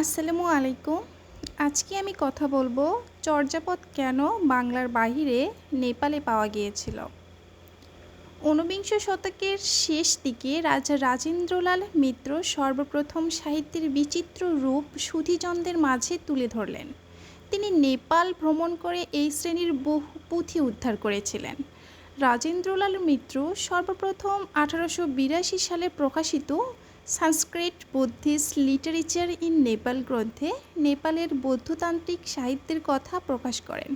আসসালামু আলাইকুম। আজকে আমি কথা বলবো চর্যাপদ কেন বাংলার বাহিরে নেপালে পাওয়া গিয়েছিল। ঊনবিংশ শতকের শেষ দিকে রাজা রাজেন্দ্রলাল মিত্র সর্বপ্রথম সাহিত্যের বিচিত্র রূপ সুধীজনদের মাঝে তুলে ধরলেন। তিনি নেপাল ভ্রমণ করে এই শ্রেণীর বহু পুঁথি উদ্ধার করেছিলেন। রাজেন্দ্রলাল মিত্র সর্বপ্রথম 1882 সালে প্রকাশিত সংস্কৃত বুদ্ধিস্ট লিটারেচার ইন নেপাল গ্রন্থে নেপালের বৌদ্ধতান্ত্রিক সাহিত্যের কথা প্রকাশ করেন।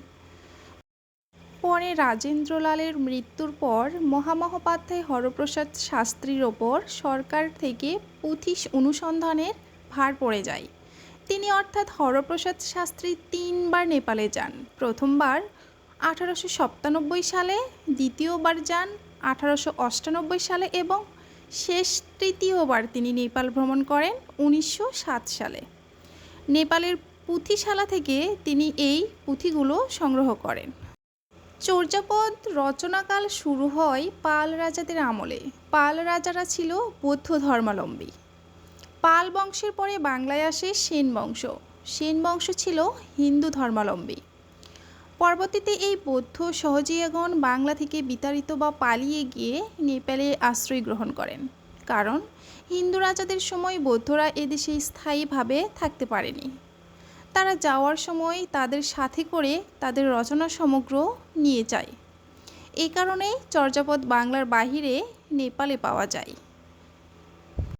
পরে রাজেন্দ্রলালের মৃত্যুর পর মহামহোপাধ্যায় হরপ্রসাদ শাস্ত্রীর ওপর সরকার থেকে পুঁথি অনুসন্ধানের ভার পড়ে যায়। তিনি অর্থাৎ হরপ্রসাদ শাস্ত্রী 3 বার নেপালে যান। প্রথমবার 1897 সালে, দ্বিতীয়বার যান 1898 সালে এবং তৃতীয়বার তিনি নেপাল ভ্রমণ করেন 1907 সালে। নেপালের পুঁথিশালা থেকে তিনি এই পুঁথিগুলো সংগ্রহ করেন। চর্যাপদ রচনাকাল শুরু হয় পাল রাজাদের আমলে। পাল রাজারা ছিল বৌদ্ধ ধর্মাবলম্বী। পাল বংশের পরে বাংলায় আসে সেন বংশ। সেন বংশ ছিল হিন্দু ধর্মাবলম্বী। পরবর্তীতে এই বৌদ্ধ সহজিয়াগণ বাংলা থেকে বিতাড়িত বা পালিয়ে গিয়ে নেপালে আশ্রয় গ্রহণ করেন, কারণ হিন্দু রাজাদের সময় বৌদ্ধরা এদেশে স্থায়ীভাবে থাকতে পারেনি। তারা যাওয়ার সময় তাদের সাথে করে তাদের রচনা সমগ্র নিয়ে যায়। এই কারণেই চর্যাপদ বাংলার বাহিরে নেপালে পাওয়া যায়।